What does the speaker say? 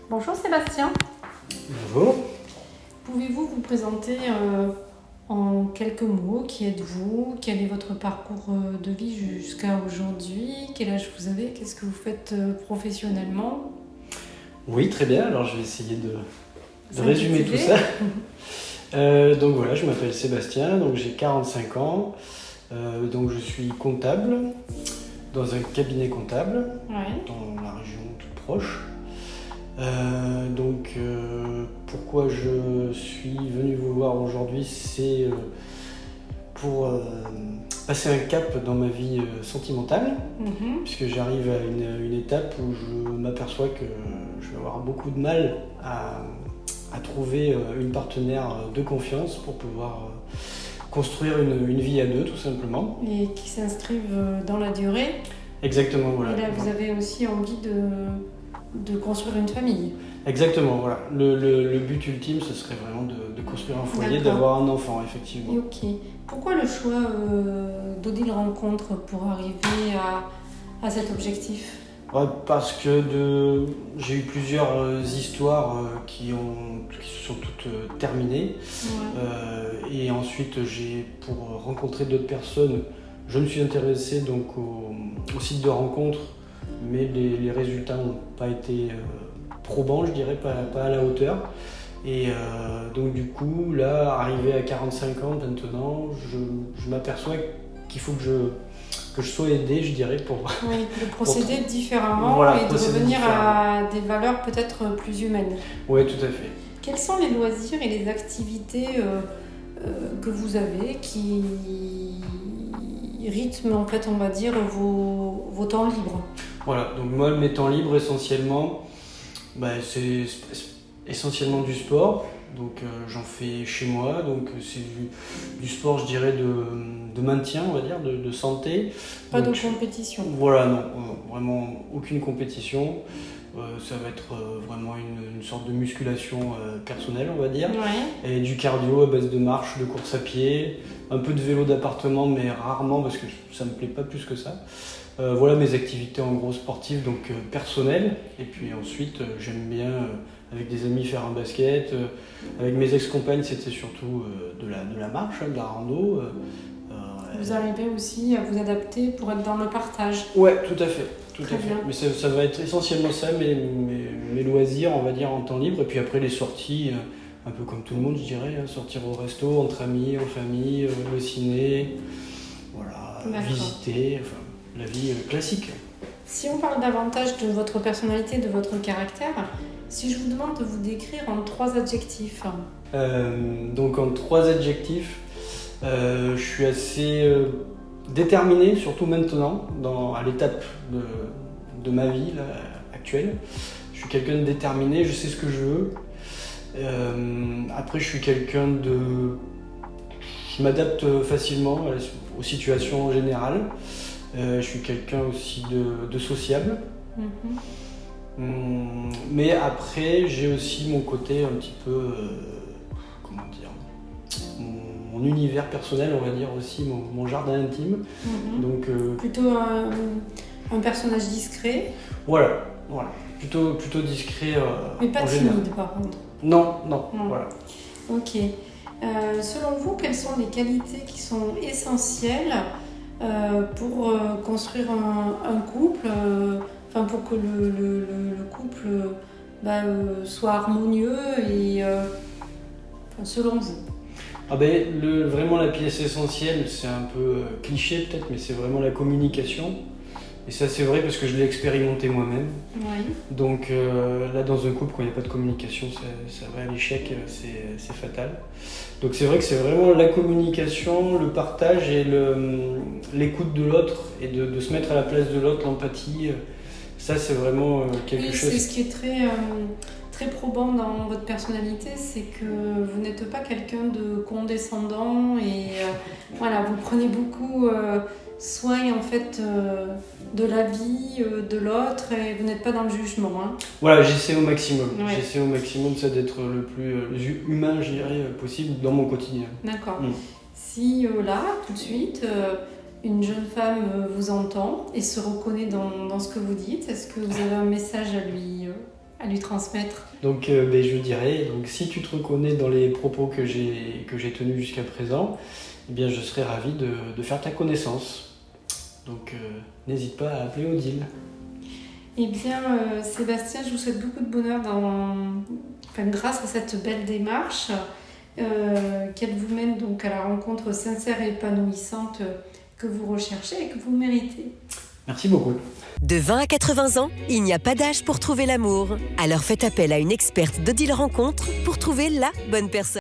Bonjour Sébastien, Bonjour. pouvez-vous vous présenter en quelques mots? Qui êtes-vous? Quel est votre parcours de vie jusqu'à aujourd'hui? Quel âge vous avez? Qu'est-ce que vous faites professionnellement? Oui, très bien. Alors, je vais essayer de résumer tout ça. Donc voilà, je m'appelle Sébastien, donc j'ai 45 ans. Donc je suis comptable dans un cabinet comptable Ouais. dans la région toute proche. Pourquoi je suis venu vous voir aujourd'hui, c'est pour passer un cap dans ma vie sentimentale, puisque j'arrive à une étape où je m'aperçois que je vais avoir beaucoup de mal à trouver une partenaire de confiance pour pouvoir construire une vie à deux, tout simplement. Et qui s'inscrivent dans la durée. Exactement, voilà. Et là, vous avez aussi envie de construire une famille. Exactement, voilà. Le but ultime, ce serait vraiment de construire un foyer, D'accord. d'avoir un enfant, effectivement. Et ok. Pourquoi le choix d'Odile Rencontre pour arriver à cet objectif? Ouais, parce que j'ai eu plusieurs histoires qui se sont toutes terminées. Ouais. Et ensuite, pour rencontrer d'autres personnes, je me suis intéressé donc au site de rencontre, mais les résultats n'ont pas été probants, je dirais, pas à la hauteur. Et donc du coup, là, arrivé à 45 ans maintenant, je m'aperçois qu'il faut que je sois aidé, je dirais, pour... Oui, de procéder différemment Voilà, et de revenir à des valeurs peut-être plus humaines. Oui, tout à fait. Quels sont les loisirs et les activités que vous avez qui rythment, en fait, on va dire, vos temps libres? Voilà, donc moi, mes temps libres, essentiellement, c'est essentiellement du sport. Donc j'en fais chez moi, donc c'est du sport, je dirais, de maintien, on va dire, de santé. Pas donc, de compétition? Voilà, non, vraiment aucune compétition. Ça va être vraiment une sorte de musculation personnelle, on va dire. Ouais. Et du cardio à base de marche, de course à pied, un peu de vélo d'appartement, mais rarement parce que ça me plaît pas plus que ça. Voilà mes activités en gros sportives, donc personnelles. Et puis ensuite, j'aime bien avec des amis faire un basket. Avec mes ex-compagnes, c'était surtout de la marche, de la rando. Vous arrivez aussi à vous adapter pour être dans le partage? Ouais, tout à fait. Très bien. Mais ça va être essentiellement ça, mes loisirs, on va dire, en temps libre. Et puis après, les sorties, un peu comme tout le monde, je dirais, sortir au resto, entre amis, en famille, au ciné, voilà, visiter, enfin, la vie classique. Si on parle davantage de votre personnalité, de votre caractère, si je vous demande de vous décrire en 3 adjectifs. Donc en 3 adjectifs, je suis assez déterminé, surtout maintenant, à l'étape de ma vie là, actuelle. Je suis quelqu'un de déterminé, je sais ce que je veux. Après, je suis quelqu'un je m'adapte facilement aux situations en général. Je suis quelqu'un aussi de sociable. Mais après, j'ai aussi mon côté un petit peu, comment dire, mon univers personnel, on va dire aussi, mon jardin intime. Donc, plutôt un personnage discret. Voilà. Plutôt discret. Mais pas timide par contre. Non, voilà. Ok. Selon vous, quelles sont les qualités qui sont essentielles pour construire un couple, pour que le couple soit harmonieux et selon vous? Vraiment la pièce essentielle, c'est un peu cliché peut-être, mais c'est vraiment la communication. Et ça c'est vrai parce que je l'ai expérimenté moi-même. Oui. Donc là dans un couple quand il n'y a pas de communication, ça va à l'échec, c'est fatal. Donc c'est vrai que c'est vraiment la communication, le partage et l'écoute de l'autre et de se mettre à la place de l'autre, l'empathie. Ça c'est vraiment quelque chose. C'est ce qui est très probant dans votre personnalité, c'est que vous n'êtes pas quelqu'un de condescendant et vous prenez beaucoup soin en fait de la vie de l'autre et vous n'êtes pas dans le jugement. Voilà, j'essaie au maximum. Ouais. J'essaie au maximum ça d'être le plus humain, je dirais, possible dans mon quotidien. D'accord. Si là, tout de suite, une jeune femme vous entend et se reconnaît dans ce que vous dites, est-ce que vous avez un message à lui à lui transmettre? Donc je dirais, donc, si tu te reconnais dans les propos que j'ai tenus jusqu'à présent, eh bien, je serais ravi de faire ta connaissance. Donc n'hésite pas à appeler Odile. Eh bien, Sébastien, je vous souhaite beaucoup de bonheur grâce à cette belle démarche qu'elle vous mène donc à la rencontre sincère et épanouissante que vous recherchez et que vous méritez. Merci beaucoup. De 20 à 80 ans, il n'y a pas d'âge pour trouver l'amour. Alors faites appel à une experte d'Odile Rencontre pour trouver la bonne personne.